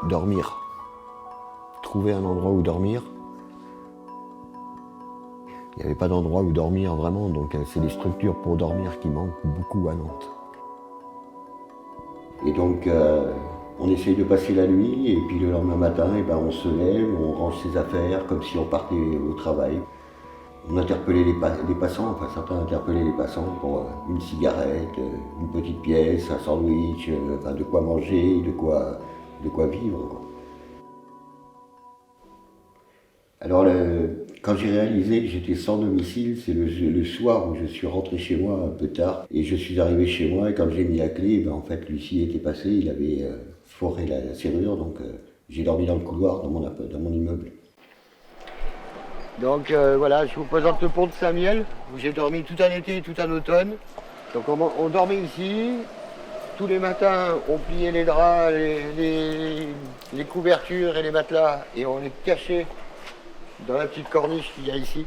dormir. Trouver un endroit où dormir. Il n'y avait pas d'endroit où dormir vraiment, donc c'est des structures pour dormir qui manquent beaucoup à Nantes. Et donc on essaye de passer la nuit, et puis le lendemain matin, on se lève, on range ses affaires comme si on partait au travail. On interpellait les passants, enfin certains interpellaient les passants pour une cigarette, une petite pièce, un sandwich, de quoi manger, de quoi vivre, quoi. Alors quand j'ai réalisé que j'étais sans domicile, c'est le soir où je suis rentré chez moi un peu tard, et je suis arrivé chez moi, et quand j'ai mis la clé, en fait l'huissier était passé, il avait foré la serrure, donc j'ai dormi dans le couloir dans mon immeuble. Donc voilà, je vous présente le pont de Saint-Miel, où j'ai dormi tout un été et tout un automne. Donc on dormait ici, tous les matins on pliait les draps, les couvertures et les matelas, et on les cachait dans la petite corniche qu'il y a ici.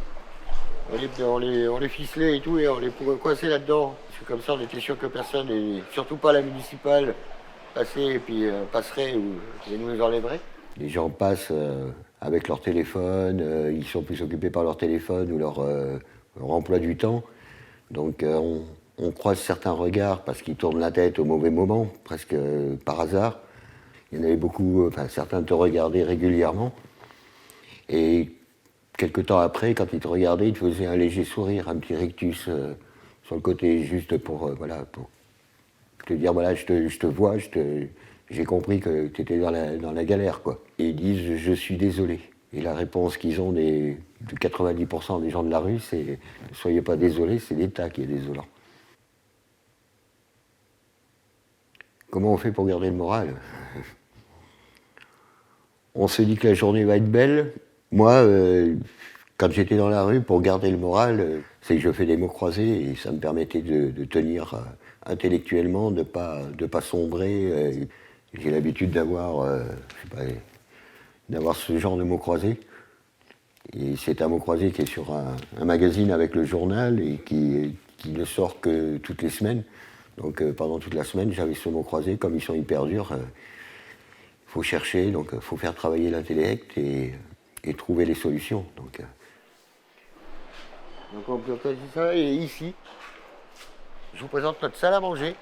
On les ficelait et tout, et on les coinçait là-dedans. Parce que comme ça on était sûr que personne, et surtout pas la municipale, passait et puis passerait et nous enlèverait. Les gens passent avec leur téléphone, ils sont plus occupés par leur téléphone ou leur emploi du temps. Donc on croise certains regards parce qu'ils tournent la tête au mauvais moment, presque par hasard. Il y en avait beaucoup, certains te regardaient régulièrement. Et quelque temps après, quand ils te regardaient, ils te faisaient un léger sourire, un petit rictus sur le côté, juste pour te dire, voilà, je te vois, j'ai compris que tu étais dans la galère, quoi. Et ils disent, je suis désolé. Et la réponse qu'ils ont de 90% des gens de la rue, c'est, ne soyez pas désolés, c'est l'État qui est désolant. Comment on fait pour garder le moral? On se dit que la journée va être belle. Moi, quand j'étais dans la rue, pour garder le moral, c'est que je fais des mots croisés, et ça me permettait de tenir intellectuellement, de pas sombrer. J'ai l'habitude d'avoir ce genre de mots croisés. Et c'est un mot croisé qui est sur un magazine avec le journal et qui ne sort que toutes les semaines. Donc pendant toute la semaine, j'avais ce mot croisé. Comme ils sont hyper durs, il faut chercher, donc il faut faire travailler l'intellect et trouver les solutions. Donc on peut passer ça, et ici, je vous présente notre salle à manger.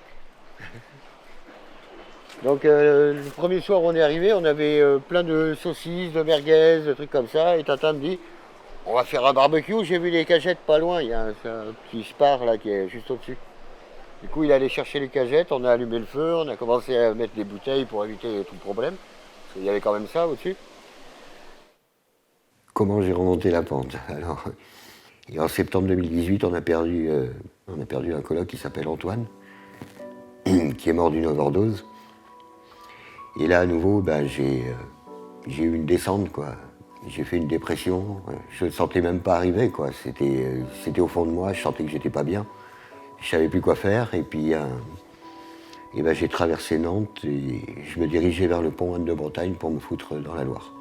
Donc le premier soir où on est arrivé, on avait plein de saucisses, de merguez, de trucs comme ça, et Tata me dit, on va faire un barbecue, j'ai vu les cagettes pas loin, il y a un petit spar là qui est juste au-dessus. Du coup il est allé chercher les cagettes, on a allumé le feu, on a commencé à mettre des bouteilles pour éviter tout problème, parce qu'il y avait quand même ça au-dessus. Comment j'ai remonté la pente? Alors, et en septembre 2018, on a perdu un coloc qui s'appelle Antoine, qui est mort d'une overdose. Et là, à nouveau, j'ai eu une descente, quoi. J'ai fait une dépression. Je ne le sentais même pas arriver, quoi. C'était au fond de moi. Je sentais que j'étais pas bien. Je savais plus quoi faire. Et puis, j'ai traversé Nantes et je me dirigeais vers le pont Anne-de-Bretagne pour me foutre dans la Loire.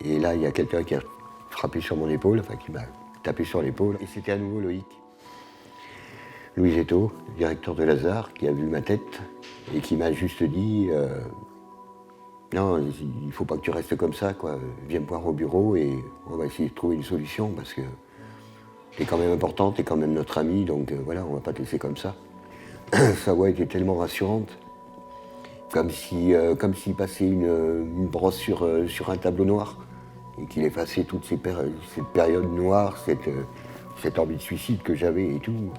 Et là, il y a quelqu'un qui a frappé sur mon épaule, qui m'a tapé sur l'épaule. Et c'était à nouveau Loïc. Louis Getto, directeur de Lazare, qui a vu ma tête et qui m'a juste dit non, il ne faut pas que tu restes comme ça, quoi. Viens me voir au bureau et on va essayer de trouver une solution parce que t'es quand même important, t'es quand même notre ami, donc voilà, on va pas te laisser comme ça. Sa voix était tellement rassurante, comme s'il passait une brosse sur un tableau noir et qu'il effaçait toute cette période noire, cette envie de suicide que j'avais et tout.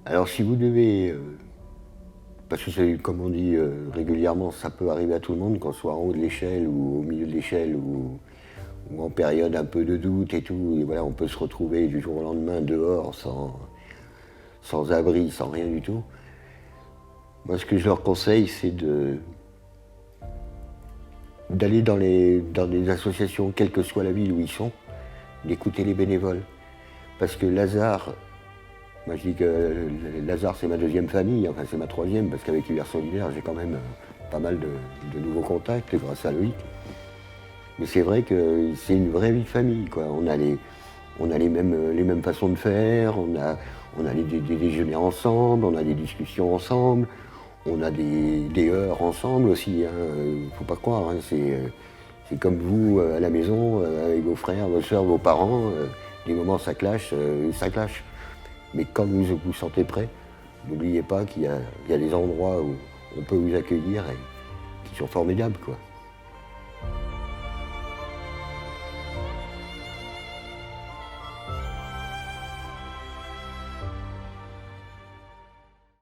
Alors si vous devez, parce que c'est comme on dit régulièrement, ça peut arriver à tout le monde, qu'on soit en haut de l'échelle ou au milieu de l'échelle ou en période un peu de doute et tout, et voilà, on peut se retrouver du jour au lendemain dehors sans abri, sans rien du tout. Moi ce que je leur conseille, c'est d'aller dans des associations, quelle que soit la ville où ils sont, d'écouter les bénévoles. Parce que Lazare, moi je dis que Lazare c'est ma deuxième famille, enfin c'est ma troisième, parce qu'avec Hiver Solidaire j'ai quand même pas mal de nouveaux contacts grâce à Loïc. Mais c'est vrai que c'est une vraie vie de famille, quoi. On a les mêmes façons de faire, On a des déjeuners ensemble, on a des discussions ensemble, on a des heures ensemble aussi. Faut pas croire, c'est comme vous à la maison, avec vos frères, vos soeurs, vos parents. Des moments ça clash, ça clash. Mais quand vous vous sentez prêt, n'oubliez pas qu'il y a des endroits où on peut vous accueillir et qui sont formidables, quoi.